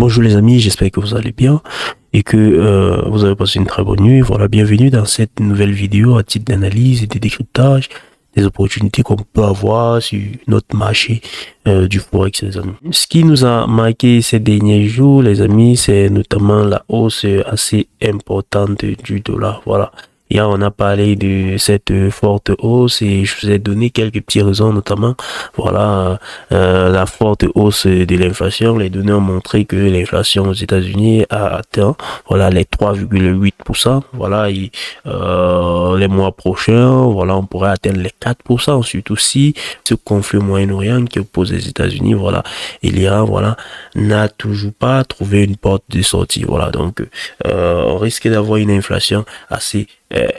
Bonjour les amis, j'espère que vous allez bien et que vous avez passé une très bonne nuit. Voilà, bienvenue dans cette nouvelle vidéo à titre d'analyse et de décryptage des opportunités qu'on peut avoir sur notre marché du Forex, les amis. Ce qui nous a marqué ces derniers jours, les amis, c'est notamment la hausse assez importante du dollar. Voilà. Hier, on a parlé de cette forte hausse et je vous ai donné quelques petites raisons, notamment, voilà, la forte hausse de l'inflation. Les données ont montré que l'inflation aux États-Unis a atteint, voilà, les 3,8%. Voilà, et les mois prochains, voilà, on pourrait atteindre les 4%, surtout si ce conflit au Moyen-Orient qui oppose les États-Unis, voilà, et l'Iran, voilà, n'a toujours pas trouvé une porte de sortie. Voilà, donc, on risque d'avoir une inflation assez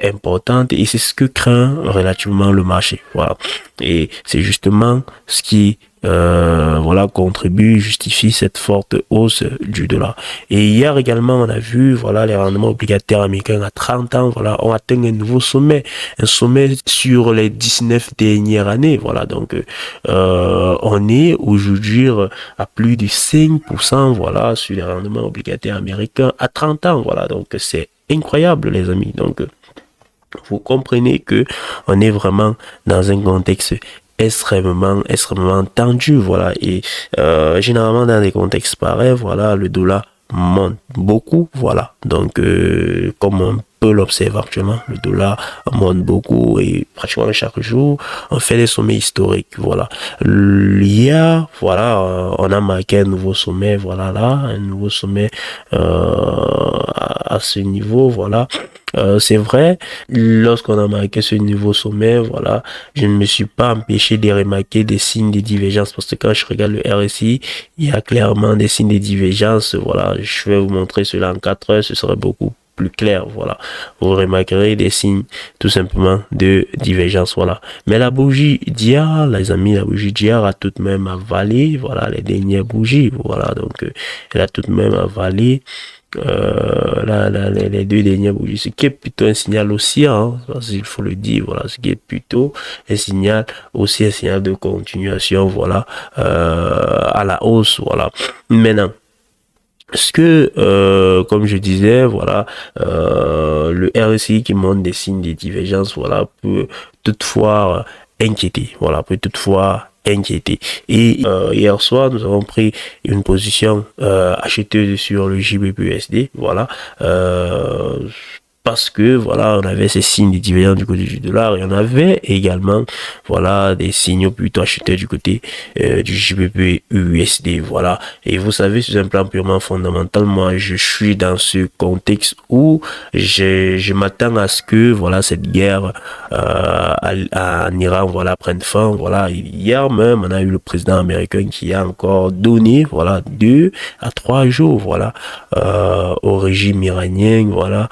importante et c'est ce que craint relativement le marché. Voilà, et c'est justement ce qui voilà contribue, justifie cette forte hausse du dollar. Et hier également on a vu, voilà, les rendements obligataires américains à 30 ans, voilà, ont atteint un nouveau sommet, un sommet sur les 19 dernières années. Voilà, donc on est aujourd'hui à plus de 5%, voilà, sur les rendements obligataires américains à 30 ans. Voilà, donc c'est incroyable les amis. Donc vous comprenez que on est vraiment dans un contexte extrêmement tendu. Voilà, et généralement dans des contextes pareils, voilà, le dollar monte beaucoup. Voilà, donc comme on peut l'observer actuellement, le dollar monte beaucoup et pratiquement chaque jour on fait des sommets historiques. Voilà, hier, voilà, on a marqué un nouveau sommet. Voilà, là, un nouveau sommet à ce niveau. Voilà. C'est vrai, lorsqu'on a marqué ce nouveau sommet, voilà, je ne me suis pas empêché de remarquer des signes de divergence parce que quand je regarde le RSI, il y a clairement des signes de divergence. Voilà, je vais vous montrer cela en 4 heures, ce serait beaucoup plus clair. Voilà, vous remarquerez des signes tout simplement de divergence. Voilà, mais la bougie d'hier, les amis, la bougie d'hier a tout de même avalé, voilà, les dernières bougies. Voilà, donc elle a tout de même avalé les deux dernières bougies, ce qui est plutôt un signal haussier, hein, il faut le dire. Voilà, ce qui est plutôt un signal aussi, un signal de continuation, voilà, à la hausse. Voilà, maintenant, ce que, comme je disais, voilà, le RSI qui montre des signes de divergence, voilà, peut toutefois inquiéter. Voilà, peut toutefois inquiéter. Et hier soir, nous avons pris une position acheteuse sur le JBPUSD. Voilà, parce que voilà, on avait ces signes de divergence du côté du dollar et on avait également, voilà, des signaux plutôt acheteurs du côté du JBP USD. Voilà, et vous savez, sur un plan purement fondamental, moi je suis dans ce contexte où je m'attends à ce que, voilà, cette guerre en Iran, voilà, prenne fin. Voilà, hier même on a eu le président américain qui a encore donné, voilà, 2 à 3 jours, voilà, au régime iranien, voilà,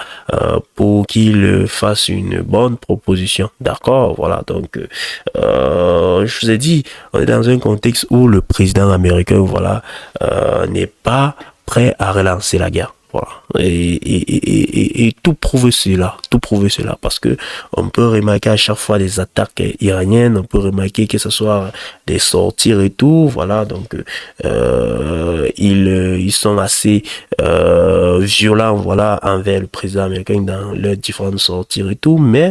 pour qu'il fasse une bonne proposition. D'accord, voilà, donc je vous ai dit, on est dans un contexte où le président américain, voilà, n'est pas prêt à relancer la guerre. Voilà. Et tout prouve cela, parce que on peut remarquer à chaque fois des attaques iraniennes, on peut remarquer que ce soit des sorties et tout. Voilà, donc ils sont assez violents, voilà, envers le président américain dans leurs différentes sorties et tout, mais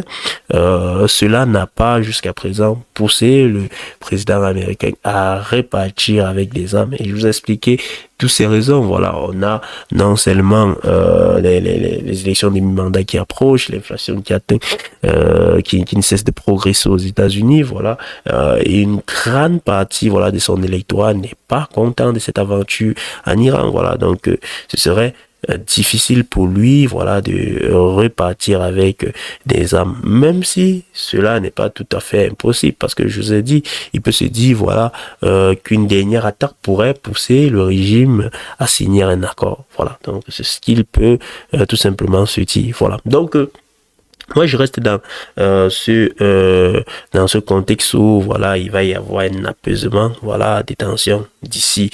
cela n'a pas jusqu'à présent poussé le président américain à repartir avec des armes. Et je vous ai expliqué toutes ces raisons. Voilà, on a non seulement les élections des mi-mandats qui approchent, l'inflation qui atteint, qui ne cesse de progresser aux États-Unis, voilà, et une grande partie, voilà, de son électorat n'est pas content de cette aventure en Iran. Voilà, donc ce serait difficile pour lui, voilà, de repartir avec des armes, même si cela n'est pas tout à fait impossible, parce que je vous ai dit, il peut se dire, voilà, qu'une dernière attaque pourrait pousser le régime à signer un accord. Voilà, donc c'est ce qu'il peut tout simplement se dire. Voilà, donc moi, je reste dans ce contexte où, voilà, il va y avoir un apaisement, voilà, des tensions d'ici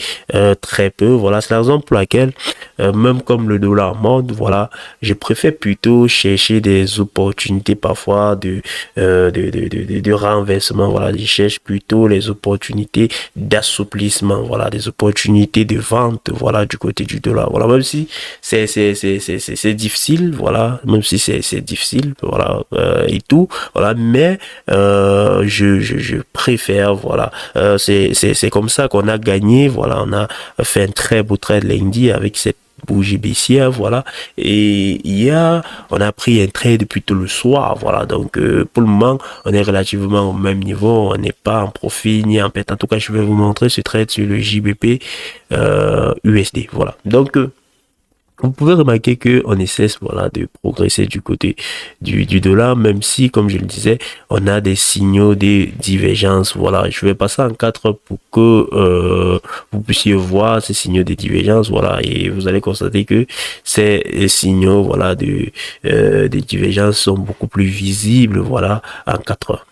très peu. Voilà, c'est la raison pour laquelle même comme le dollar monte, voilà, je préfère plutôt chercher des opportunités parfois de renversement, voilà, je cherche plutôt les opportunités d'assouplissement, voilà, des opportunités de vente, voilà, du côté du dollar, voilà, même si c'est difficile, voilà, même si c'est difficile, voilà, et tout, voilà, mais je préfère, voilà, c'est comme ça qu'on a gagné, voilà, on a fait un très beau trade lundi avec cette bougie baissière, voilà, et on a pris un trade plutôt le soir, voilà, donc pour le moment, on est relativement au même niveau, on n'est pas en profit ni en perte. En tout cas, je vais vous montrer ce trade sur le JBP USD, voilà, donc vous pouvez remarquer que on essaie, voilà, de progresser du côté du dollar, même si, comme je le disais, on a des signaux de divergence. Voilà, je vais passer en 4 pour que vous puissiez voir ces signaux de divergence. Voilà, et vous allez constater que ces signaux, voilà, de divergence sont beaucoup plus visibles. Voilà, en 4 heures.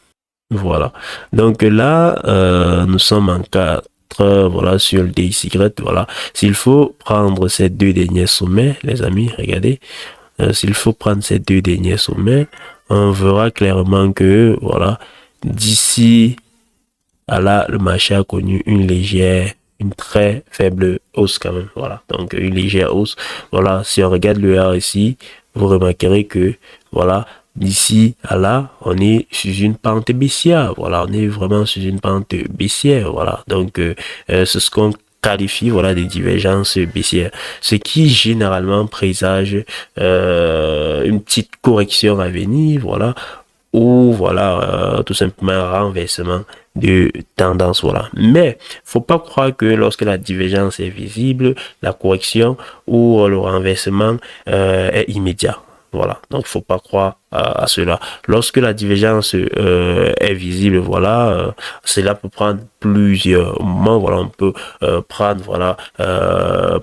Voilà. Donc là, nous sommes en 4 voilà, sur le DXY, voilà. S'il faut prendre ces deux derniers sommets, les amis, regardez, s'il faut prendre ces deux derniers sommets, on verra clairement que, voilà, d'ici à là, le marché a connu une très faible hausse quand même, voilà. Donc, une légère hausse. Voilà, si on regarde le RSI, vous remarquerez que, voilà, d'ici à là, on est sur une pente baissière. Voilà, on est vraiment sur une pente baissière. Voilà, donc c'est ce qu'on qualifie, voilà, des divergences baissières, ce qui généralement présage une petite correction à venir. Voilà, ou voilà, tout simplement un renversement de tendance, voilà. Mais faut pas croire que lorsque la divergence est visible, la correction ou le renversement est immédiat. Voilà, donc faut pas croire à cela. Lorsque la divergence est visible, voilà, cela peut prendre plusieurs moments. Voilà, on peut prendre, voilà,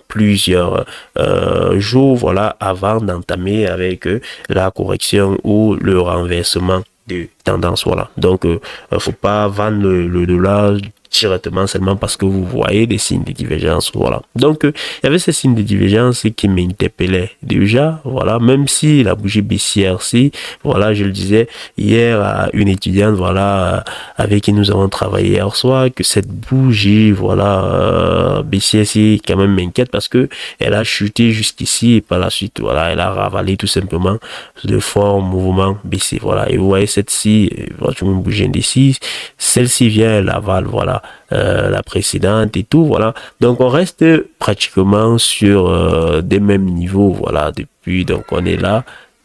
plusieurs jours, voilà, avant d'entamer avec la correction ou le renversement de tendance. Voilà, donc faut pas vendre le dollar directement seulement parce que vous voyez des signes de divergence. Voilà, donc il y avait ces signes de divergence qui m'interpellaient déjà. Voilà, même si la bougie baissière, si, voilà, je le disais hier à une étudiante, voilà, avec qui nous avons travaillé hier soir, que cette bougie, voilà, baissière, si, quand même m'inquiète parce que elle a chuté jusqu'ici et par la suite, voilà, elle a ravalé tout simplement de forts mouvements baissiers. Voilà, et vous voyez cette-ci, une bougie indécise, celle-ci vient, elle avale, voilà, la précédente et tout, voilà. Donc on reste pratiquement sur des mêmes niveaux, voilà, depuis, donc on est là,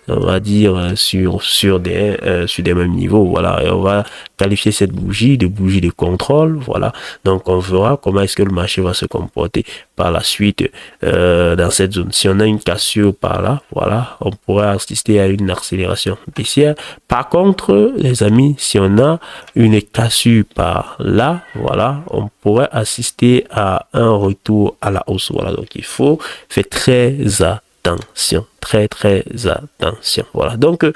on va dire sur des mêmes niveaux, voilà, et on va qualifier cette bougie de bougie de contrôle, voilà. Donc on verra comment est-ce que le marché va se comporter par la suite dans cette zone. Si on a une cassure par là, voilà, on pourrait assister à une accélération baissière. Par contre, les amis, si on a une cassure par là, voilà, on pourrait assister à un retour à la hausse, voilà. Donc il faut faire très attention, très attention, voilà. Donc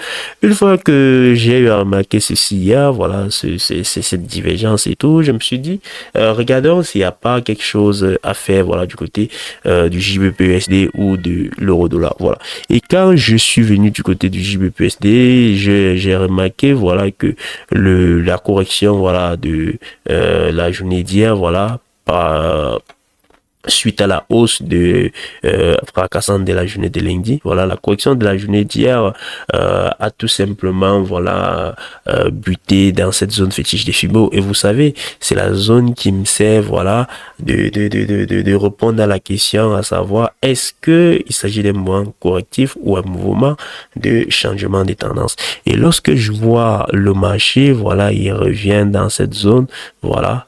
une fois que j'ai eu à remarquer ceci hier, voilà, c'est cette divergence et tout, je me suis dit regardons s'il n'y a pas quelque chose à faire, voilà, du côté du JBPUSD ou de l'euro dollar, voilà. Et quand je suis venu du côté du JBPUSD, j'ai remarqué, voilà, que la correction, voilà, de la journée d'hier, voilà, suite à la hausse fracassante de la journée de lundi, voilà, la correction de la journée d'hier a tout simplement, voilà, buté dans cette zone fétiche des Fibo. Et vous savez, c'est la zone qui me sert, voilà, de répondre à la question, à savoir, est-ce que il s'agit d'un mouvement correctif ou un mouvement de changement de tendance. Et lorsque je vois le marché, voilà, il revient dans cette zone, voilà,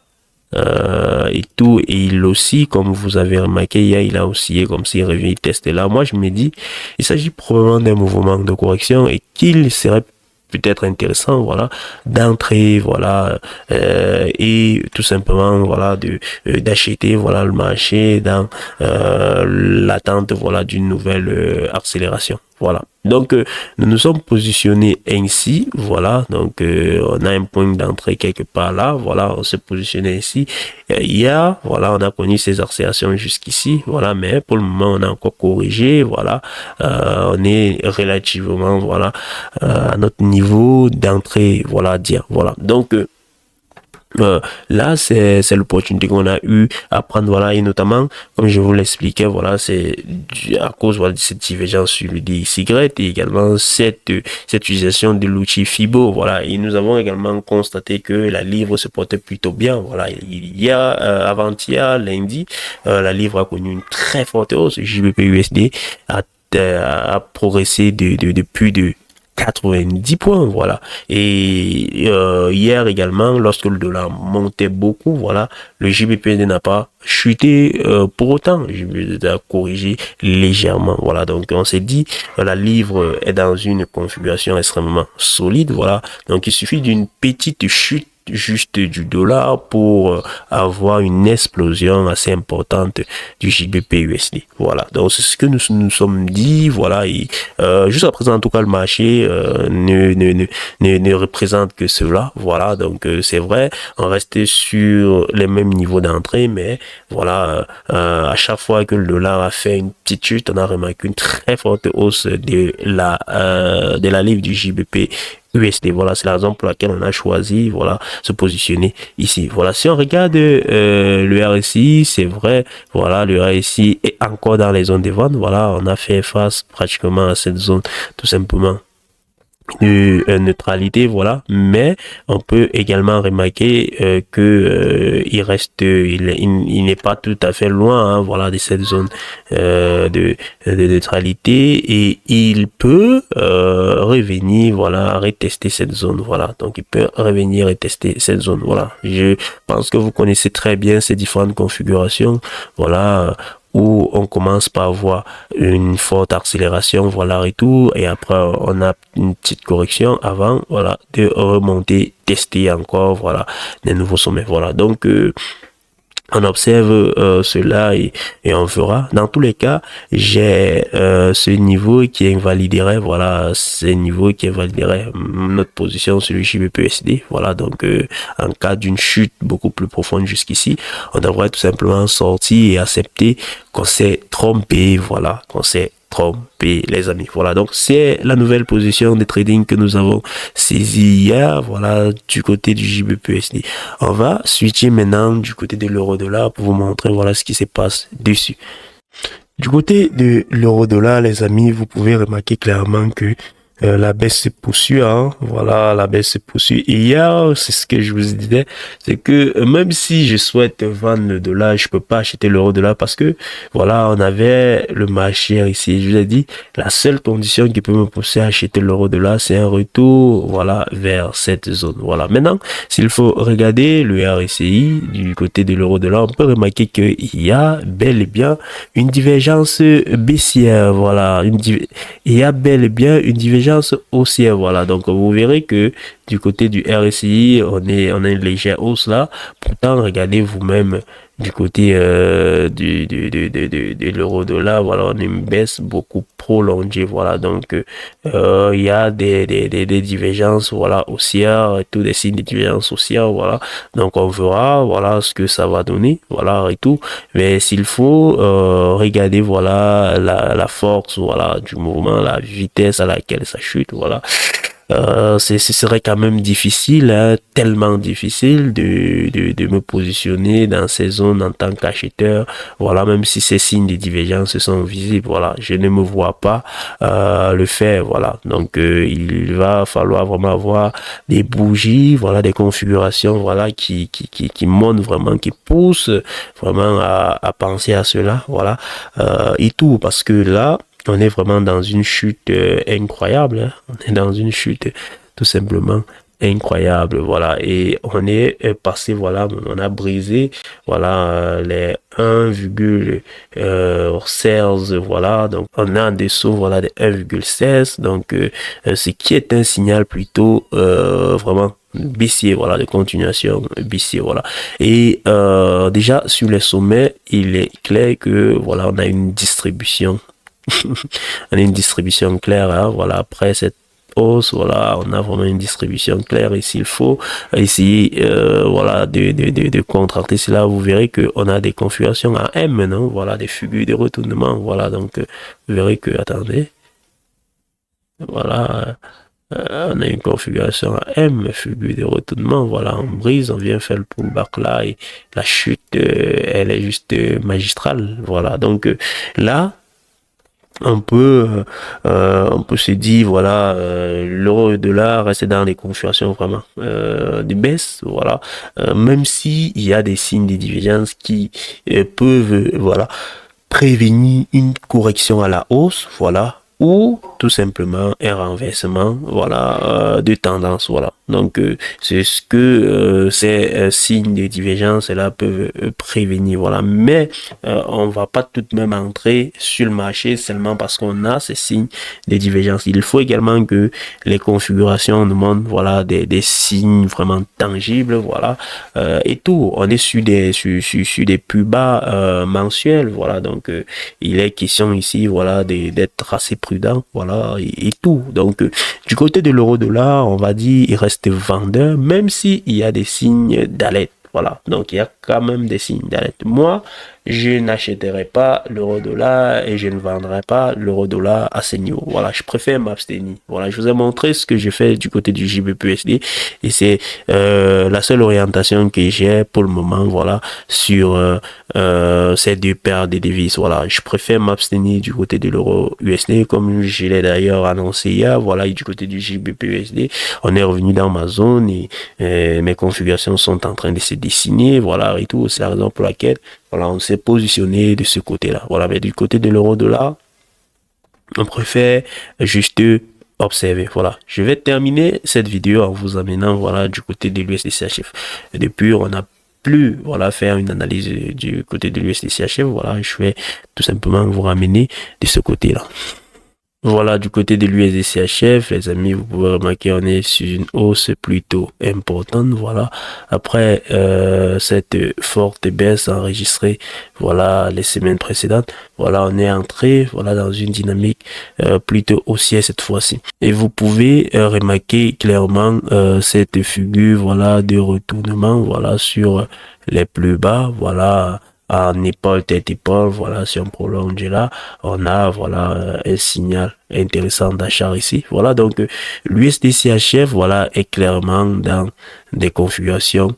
et tout, et il aussi, comme vous avez remarqué hier, il a oscillé comme s'il revient, il teste là. Moi je me dis, il s'agit probablement d'un mouvement de correction et qu'il serait peut-être intéressant, voilà, d'entrer, voilà, et tout simplement, voilà, d'acheter, voilà, le marché dans l'attente, voilà, d'une nouvelle accélération. Voilà. Donc, nous nous sommes positionnés ainsi. Voilà. Donc, on a un point d'entrée quelque part là. Voilà. On s'est positionné ainsi. Hier, voilà, on a connu ces oscillations jusqu'ici. Voilà. Mais pour le moment, on a encore corrigé. Voilà. On est relativement, voilà, à notre niveau d'entrée. Voilà, à dire. Voilà. Donc, là, c'est l'opportunité qu'on a eu à prendre, voilà, et notamment, comme je vous l'expliquais, voilà, c'est à cause, voilà, de cette divergence sur le DXY et également cette utilisation de l'outil FIBO, voilà, et nous avons également constaté que la livre se portait plutôt bien, voilà, il y a, avant-hier, lundi, la livre a connu une très forte hausse, JBP-USD a progressé de plus de 90 points, voilà. Et hier également, lorsque le dollar montait beaucoup, voilà, le JBP n'a pas chuté pour autant. Je a corrigé légèrement, voilà. Donc on s'est dit, la livre est dans une configuration extrêmement solide, voilà. Donc il suffit d'une petite chute juste du dollar pour avoir une explosion assez importante du JBP-USD. Voilà. Donc c'est ce que nous sommes dit. Voilà. Et jusqu'à présent, en tout cas, le marché ne représente que cela. Voilà. Donc c'est vrai, on restait sur les mêmes niveaux d'entrée, mais voilà, à chaque fois que le dollar a fait une petite chute, on a remarqué une très forte hausse de la livre du JBP USD. Voilà, c'est la raison pour laquelle on a choisi, voilà, se positionner ici. Voilà, si on regarde le RSI, c'est vrai, voilà, le RSI est encore dans les zones de vente. Voilà, on a fait face pratiquement à cette zone, tout simplement de neutralité, voilà, mais on peut également remarquer que il n'est pas tout à fait loin, hein, voilà, de cette zone de neutralité, et il peut revenir, voilà, retester cette zone, voilà. Donc il peut revenir et tester cette zone, voilà. Je pense que vous connaissez très bien ces différentes configurations, voilà, où on commence par voir une forte accélération, voilà, et tout, et après on a une petite correction avant, voilà, de remonter, tester encore, voilà, des nouveaux sommets, voilà. Donc on observe cela et on verra. Dans tous les cas, j'ai ce niveau qui invaliderait, voilà, ce niveau qui invaliderait notre position sur le JBP-USD. Voilà, donc en cas d'une chute beaucoup plus profonde jusqu'ici, on devrait tout simplement sortir et accepter qu'on s'est trompé, voilà, qu'on s'est trompé, les amis. Voilà, donc c'est la nouvelle position de trading que nous avons saisie hier, voilà, du côté du JBP-USD. On va switcher maintenant du côté de l'euro-dollar pour vous montrer, voilà, ce qui se passe dessus. Du côté de l'euro-dollar, les amis, vous pouvez remarquer clairement que la baisse se poursuit, hein. Voilà, la baisse se poursuit. Et hier, c'est ce que je vous disais, c'est que même si je souhaite vendre le dollar, je peux pas acheter l'euro-dollar parce que, voilà, on avait le marché ici. Je vous ai dit, la seule condition qui peut me pousser à acheter l'euro-dollar, c'est un retour, voilà, vers cette zone. Voilà. Maintenant, s'il faut regarder le RSI du côté de l'euro-dollar, on peut remarquer qu'il y a bel et bien une divergence baissière, voilà, il y a bel et bien une divergence haussière, voilà. Donc vous verrez que du côté du RSI, on a une légère hausse là. Pourtant, regardez vous-même du côté de l'euro-dollar, voilà, on a une baisse beaucoup prolongée, voilà. Donc il y a des divergences, voilà, haussières, tous des signes de divergence haussière, voilà. Donc on verra, voilà, ce que ça va donner, voilà, et tout. Mais s'il faut regarder, voilà, la force, voilà, du mouvement, la vitesse à laquelle ça chute, voilà. Ce serait quand même difficile, hein, tellement difficile de me positionner dans ces zones en tant qu'acheteur. Voilà, même si ces signes de divergence sont visibles, voilà, je ne me vois pas le faire, voilà. Donc il va falloir vraiment avoir des bougies, voilà, des configurations, voilà, qui montrent vraiment, qui poussent vraiment à penser à cela, voilà, et tout, parce que là, on est vraiment dans une chute incroyable, hein. On est dans une chute tout simplement incroyable, voilà, et on est passé, voilà, on a brisé, voilà, les 1,16, voilà, donc on est en dessous, voilà, des 1,16, donc ce qui est un signal plutôt vraiment baissier, voilà, de continuation baissier, voilà. Et déjà sur les sommets, il est clair que, voilà, on a une distribution On a une distribution claire, hein, voilà, après cette hausse, voilà, on a vraiment une distribution claire. Et s'il faut essayer, voilà, de contracter cela, vous verrez qu'on a des configurations à M maintenant, voilà, des figures de retournement, voilà, donc vous verrez que, attendez, voilà, on a une configuration à M, figure de retournement, voilà, on brise, on vient faire le pullback là, et la chute, elle est juste magistrale, voilà, donc là, on peut se dire, voilà, l'euro et le dollar reste dans les configurations vraiment de baisse, voilà, même si il y a des signes de divergence qui peuvent, voilà, prévenir une correction à la hausse, voilà, ou tout simplement un renversement, voilà, de tendance, voilà. Donc c'est ce que ces signes de divergence là peuvent prévenir, voilà. Mais on va pas tout de même entrer sur le marché seulement parce qu'on a ces signes de divergence. Il faut également que les configurations nous montrent, voilà, des signes vraiment tangibles, voilà, et tout. On est sur des plus bas mensuels, voilà. Donc il est question ici, voilà, d'être assez prudent, voilà, et tout. Donc du côté de l'euro-dollar, on va dire, il reste vendeur, même s'il y a des signes d'alerte. Voilà, donc il y a quand même des signes d'alerte. Moi, je n'achèterai pas l'euro-dollar et je ne vendrai pas l'euro-dollar à ces niveaux. Voilà, je préfère m'abstenir. Voilà, je vous ai montré ce que j'ai fait du côté du JBPUSD et c'est la seule orientation que j'ai pour le moment, voilà, sur ces deux paires de devises. Voilà, je préfère m'abstenir du côté de l'euro-USD comme je l'ai d'ailleurs annoncé hier. Voilà, et du côté du JBPUSD, on est revenu dans ma zone et mes configurations sont en train de se dessiner. Voilà, et tout. C'est la raison pour laquelle voilà, on s'est positionné de ce côté-là. Voilà, mais du côté de l'euro-dollar, on préfère juste observer. Voilà, je vais terminer cette vidéo en vous amenant, voilà, du côté de l'USD-CHF. Depuis, on a plus, voilà, faire une analyse du côté de l'USD-CHF. Voilà, je vais tout simplement vous ramener de ce côté-là. Voilà, du côté de l'USD-CHF, les amis, vous pouvez remarquer, on est sur une hausse plutôt importante, voilà. Après cette forte baisse enregistrée, voilà, les semaines précédentes, voilà, on est entré, voilà, dans une dynamique plutôt haussière cette fois-ci. Et vous pouvez remarquer clairement cette figure, voilà, de retournement, voilà, sur les plus bas, voilà, en épaule, tête, épaule, voilà, si on prolonge là, on a, voilà, un signal intéressant d'achat ici. Voilà, donc, l'USD-CHF, voilà, est clairement dans des configurations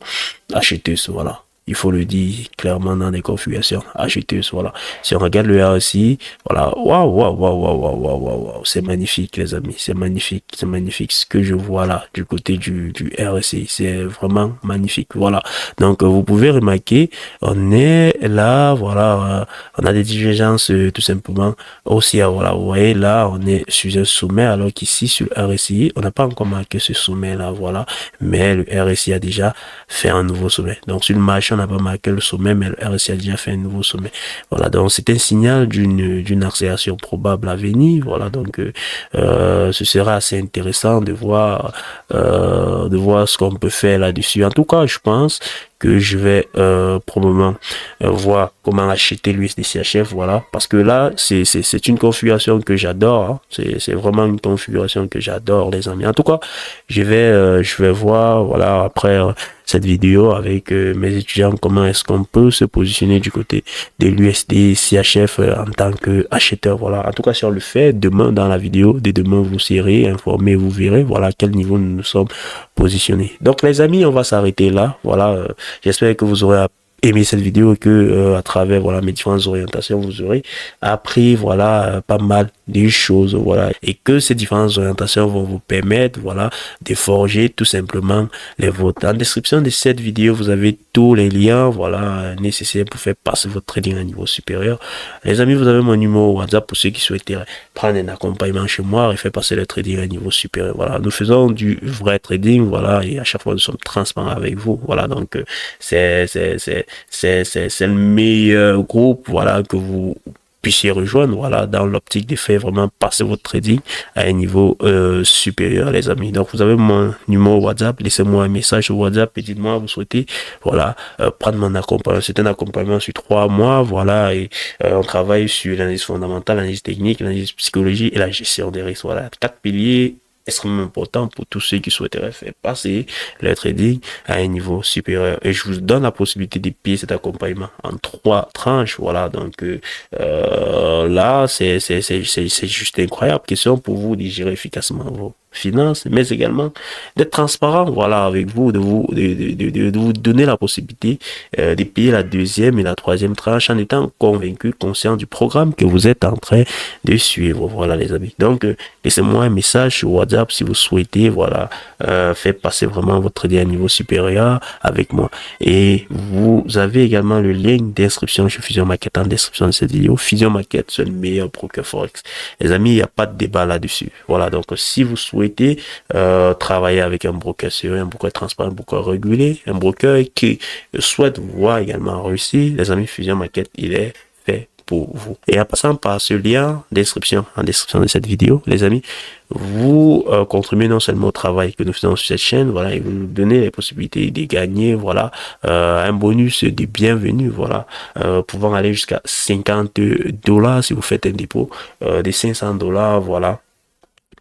acheteuses, voilà. Il faut le dire clairement dans des configurations acheteuses, voilà. Si on regarde le RSI, voilà, waouh, c'est magnifique, les amis, c'est magnifique, ce que je vois là, du côté du RSI, c'est vraiment magnifique, voilà. Donc, vous pouvez remarquer, on est là, voilà, on a des divergences tout simplement aussi, voilà, vous voyez, là, on est sur un sommet, alors qu'ici, sur le RSI, on n'a pas encore marqué ce sommet là, voilà, mais le RSI a déjà fait un nouveau sommet. Donc, sur le marché, on n'a pas marqué le sommet, mais le RSI a déjà fait un nouveau sommet. Voilà, donc c'est un signal d'une accélération probable à venir. Voilà, donc ce sera assez intéressant de voir ce qu'on peut faire là-dessus. En tout cas, je pense que je vais probablement voir comment acheter l'USD-CHF, voilà, parce que là, c'est une configuration que j'adore, hein. C'est vraiment une configuration que j'adore, les amis. En tout cas, je vais voir, voilà, après cette vidéo avec mes étudiants, comment est-ce qu'on peut se positionner du côté de l'USD-CHF en tant qu'acheteur, voilà. En tout cas, si on le fait, demain, dans la vidéo de demain, vous serez informés, vous verrez, voilà, à quel niveau nous nous sommes positionnés. Donc, les amis, on va s'arrêter là, voilà. J'espère que vous aurez aimé cette vidéo et que à travers voilà mes différentes orientations vous aurez appris voilà pas mal de choses, voilà, et que ces différentes orientations vont vous permettre voilà de forger tout simplement les vôtres. En description de cette vidéo, vous avez tous les liens voilà nécessaires pour faire passer votre trading à un niveau supérieur. Les amis, vous avez mon numéro WhatsApp pour ceux qui souhaiteraient prendre un accompagnement chez moi et faire passer le trading à un niveau supérieur. Voilà, nous faisons du vrai trading, voilà, et à chaque fois nous sommes transparents avec vous, voilà. Donc c'est le meilleur groupe, voilà, que vous puissiez rejoindre, voilà, dans l'optique de faire vraiment passer votre trading à un niveau supérieur, les amis. Donc, vous avez mon numéro WhatsApp, laissez-moi un message sur WhatsApp et dites-moi, vous souhaitez, voilà, prendre mon accompagnement. C'est un accompagnement sur 3 mois, voilà, et on travaille sur l'analyse fondamentale, l'analyse technique, l'analyse psychologie et la gestion des risques. Voilà, 4 piliers extrêmement important pour tous ceux qui souhaiteraient faire passer leur trading à un niveau supérieur. Et je vous donne la possibilité de payer cet accompagnement en 3 tranches. Voilà, donc là, c'est juste incroyable. Question pour vous de gérer efficacement vos finances, mais également d'être transparent, voilà, avec vous, de vous donner la possibilité de payer la 2e et la 3e tranche en étant convaincu, conscient du programme que vous êtes en train de suivre. Voilà, les amis. Donc, laissez-moi un message sur WhatsApp si vous souhaitez, voilà, faire passer vraiment votre trading à un niveau supérieur avec moi. Et vous avez également le lien d'inscription chez Fusion Market en description de cette vidéo. Fusion Market, c'est le meilleur broker Forex. Les amis, il n'y a pas de débat là-dessus. Voilà, donc si vous souhaitez travailler avec un broker sérieux, un broker transparent, un broker régulé, un broker qui souhaite voir également réussir, les amis, Fusion Market, il est fait pour vous. Et en passant par ce lien d'inscription en description de cette vidéo, les amis, vous contribuez non seulement au travail que nous faisons sur cette chaîne, voilà, et vous nous donnez les possibilités de gagner, voilà, un bonus de bienvenue, voilà, pouvant aller jusqu'à $50 si vous faites un dépôt, des $500, voilà,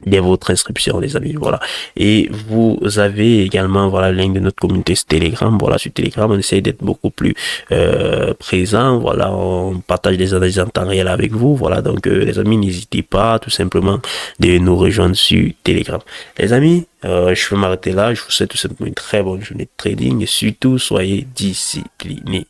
dès votre inscription, les amis, voilà. Et vous avez également, voilà, le lien de notre communauté Telegram. Voilà, sur Telegram, on essaie d'être beaucoup plus présent. Voilà, on partage des analyses en temps réel avec vous. Voilà, donc les amis, n'hésitez pas tout simplement de nous rejoindre sur Telegram. Les amis, je vais m'arrêter là. Je vous souhaite tout simplement une très bonne journée de trading et surtout, soyez disciplinés.